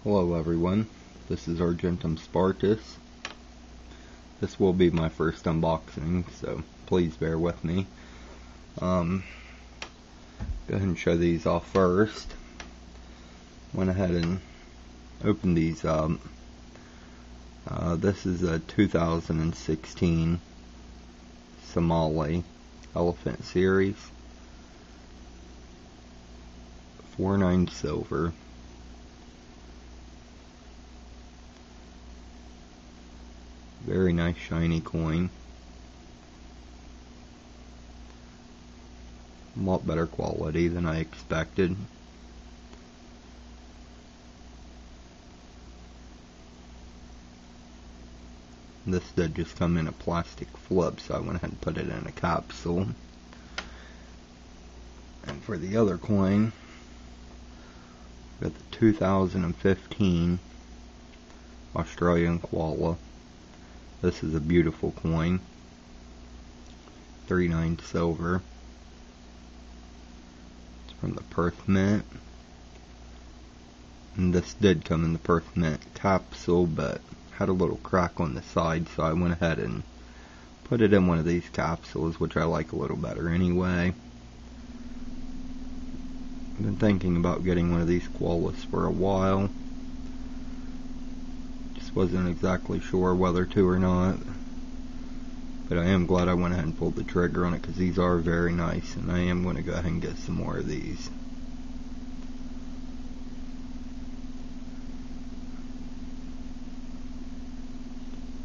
Hello everyone, this is Argentum Spartus. This will be my first unboxing, so please bear with me. Go ahead and show these off first. Went ahead and opened these up. This is a 2016 Somali Elephant Series. 4/9 silver. Very nice shiny coin. A lot better quality than I expected. This did just come in a plastic flip, so I went ahead and put it in a capsule. And for the other coin, we got the 2015 Australian Koala. This is a beautiful coin. 3/9 silver. It's from the Perth Mint. And this did come in the Perth Mint capsule, but had a little crack on the side, so I went ahead and put it in one of these capsules, which I like a little better anyway. I've been thinking about getting one of these koalas for a while. Wasn't exactly sure whether to or not, but I am glad I went ahead and pulled the trigger on it, because these are very nice, and I am going to go ahead and get some more of these.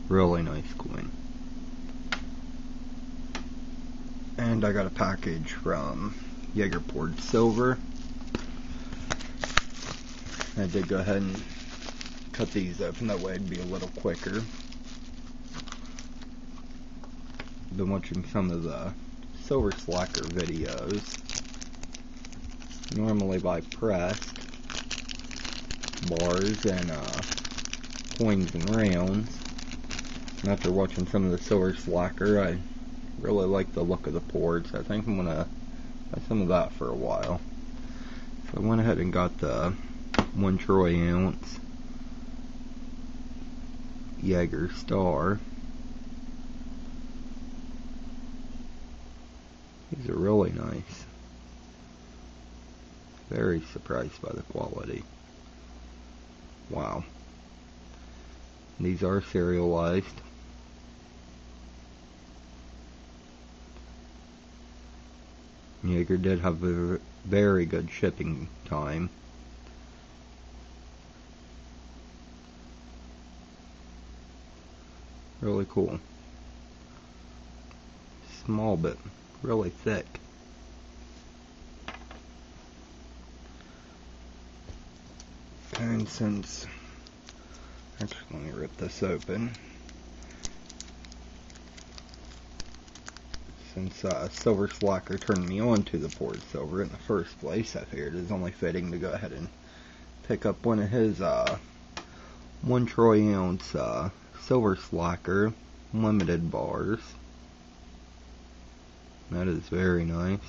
Really nice coin. And I got a package from Jaegerport Silver. I did go ahead and cut these open, that way it'd be a little quicker. Been watching some of the Silver Slacker videos. Normally buy pressed bars and coins and rounds. And after watching some of the Silver Slacker, I really like the look of the ports. I think I'm gonna buy some of that for a while. So I went ahead and got the 1 troy ounce Jaeger Star. These are really nice. Very surprised by the quality. Wow. These are serialized. Jaeger did have a very good shipping time. Really cool. Small but really thick. And since, actually let me rip this open. Since Silver Slacker turned me on to the poured silver in the first place, I figured it was only fitting to go ahead and pick up one of his 1 troy ounce Silver Slacker limited bars. That is very nice.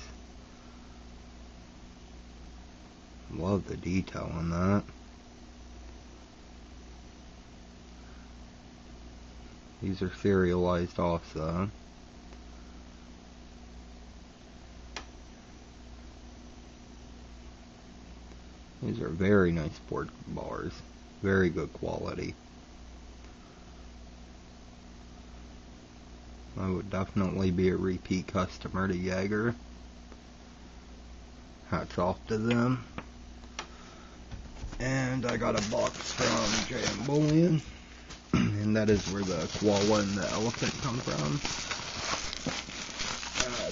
Love the detail on that. These are serialized also. These are very nice port bars. Very good quality. I would definitely be a repeat customer to Jaeger. Hats off to them. And I got a box from J.M. Bullion. And that is where the koala and the elephant come from.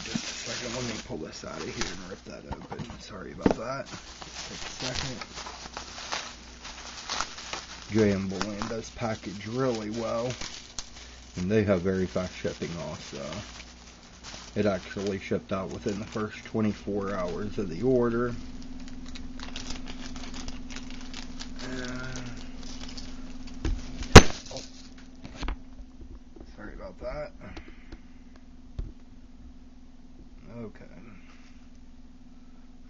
Just a second, let me pull this out of here and rip that open. Sorry about that. Just take a second. J.M. Bullion does package really well. And they have very fast shipping also. It actually shipped out within the first 24 hours of the order. Sorry about that. Okay.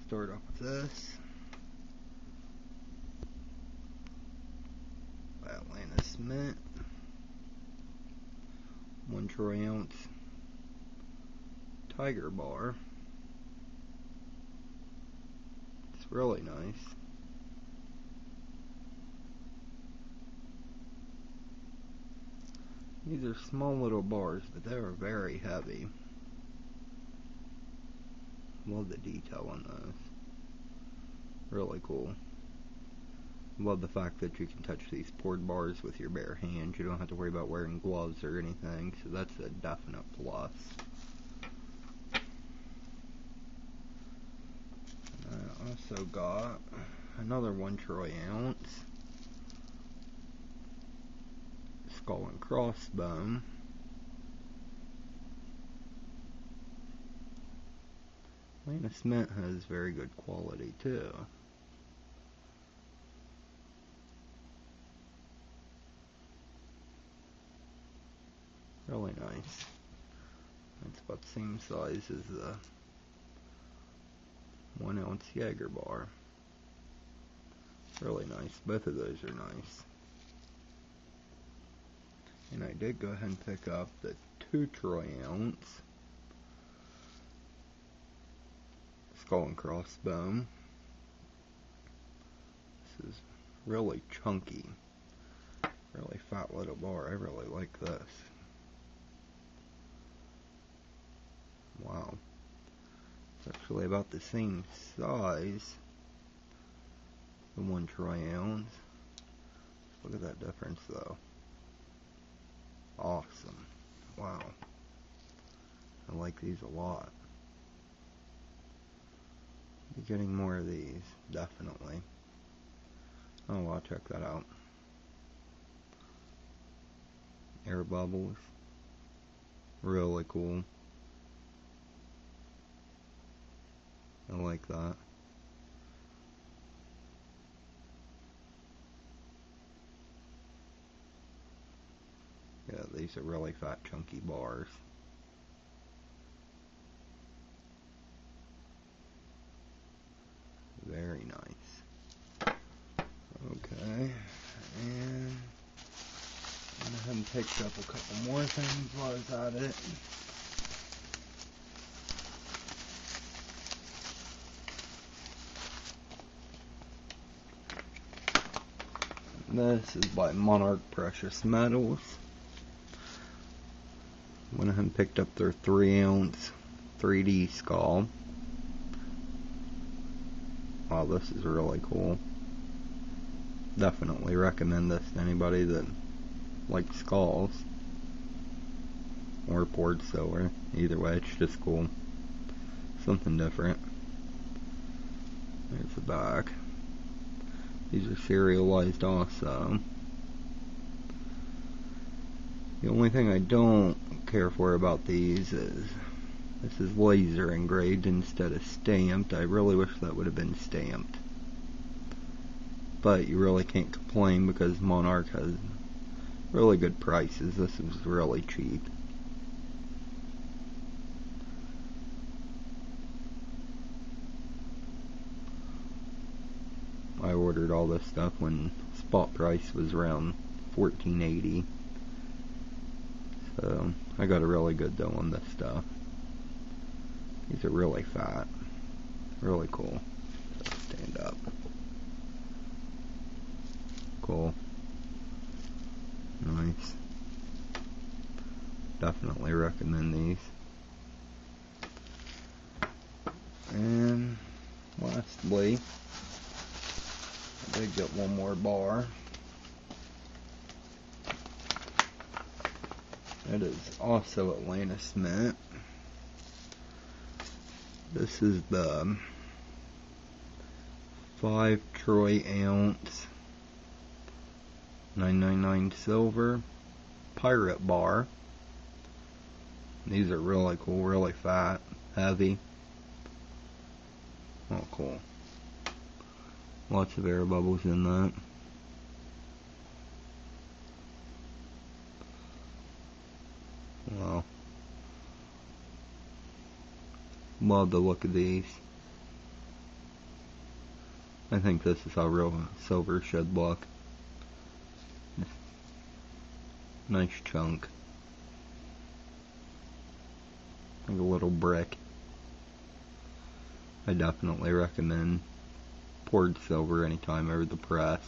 Start off with this. Mint, 1 troy ounce Tiger Bar. It's really nice. These are small little bars, but they are very heavy. Love the detail on those. Really cool. Love the fact that you can touch these poured bars with your bare hands. You don't have to worry about wearing gloves or anything, so that's a definite plus. I also got another 1 troy ounce Skull and Crossbone. Lannis Mint has very good quality too. Really nice. It's about the same size as the 1 ounce Jaeger bar. Really nice. Both of those are nice. And I did go ahead and pick up the 2 troy ounce Skull and Crossbone. This is really chunky. Really fat little bar. I really like this. Wow. It's actually about the same size. The 1 troy ounce. Look at that difference though. Awesome. Wow. I like these a lot. Be getting more of these, definitely. Oh, I'll check that out. Air bubbles. Really cool. I like that. Yeah, these are really fat, chunky bars. Very nice. Okay, and I went ahead and picked up a couple more things while I was at it. This is by Monarch Precious Metals. Went ahead and picked up their 3 ounce 3D skull. Wow, this is really cool. Definitely recommend this to anybody that likes skulls. Or poured silver. Either way, it's just cool. Something different. There's the back. These are serialized also. The only thing I don't care for about these is this is laser engraved instead of stamped. I really wish that would have been stamped. But you really can't complain because Monarch has really good prices. This is really cheap. I ordered all this stuff when spot price was around $14.80. So I got a really good deal on this stuff. These are really fat. Really cool. So stand up. Cool. Nice. Definitely recommend these. And lastly, I did get one more bar. It is also Lannis Mint. This is the 5 troy ounce 999 silver pirate bar. These are really cool, really fat, heavy. Oh, cool. Lots of air bubbles in that. Wow. Love the look of these. I think this is how real silver should look. Nice chunk. Like a little brick. I definitely recommend poured silver anytime over the pressed.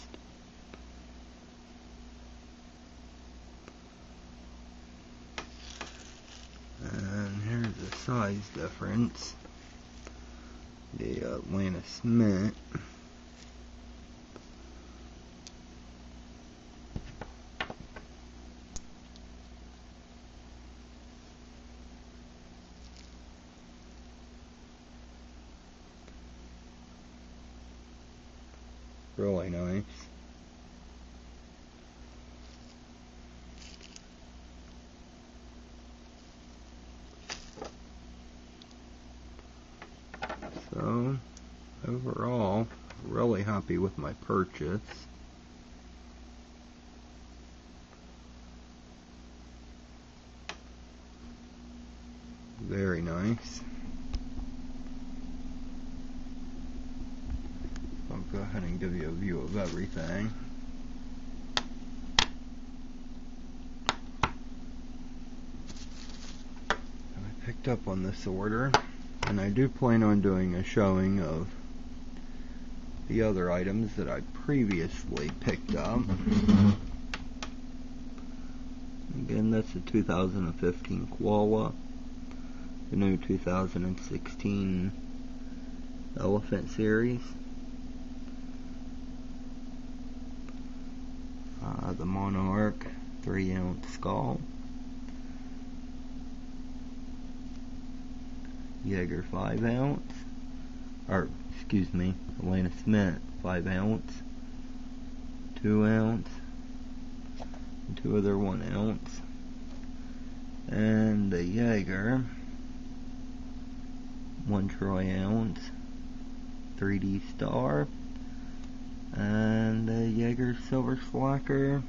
And here's the size difference. The Atlantis Mint. Really nice. So, overall, really happy with my purchase. Very nice. I'll go ahead and give you a view of everything. I picked up on this order, and I do plan on doing a showing of the other items that I previously picked up. Again, that's the 2015 Koala, the new 2016 Elephant series, the Monarch 3-ounce skull, Jaeger 5-ounce, or excuse me, Atlantis Mint 5-ounce, 2-ounce, and 2 other 1-ounce, and the Jaeger 1 troy-ounce 3D Star, and the Jaeger Silver Slacker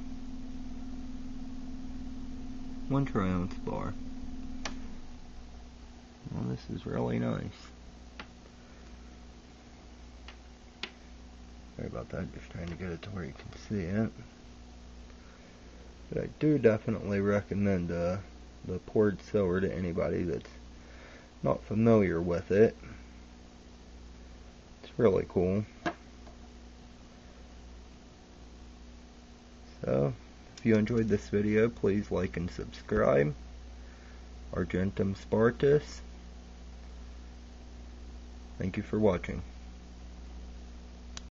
1 troy-ounce bar. Well, this is really nice. Sorry about that, just trying to get it to where you can see it. But I do definitely recommend the poured silver to anybody that's not familiar with it. It's really cool. So, if you enjoyed this video, please like and subscribe. Argentum Spartus. Thank you for watching.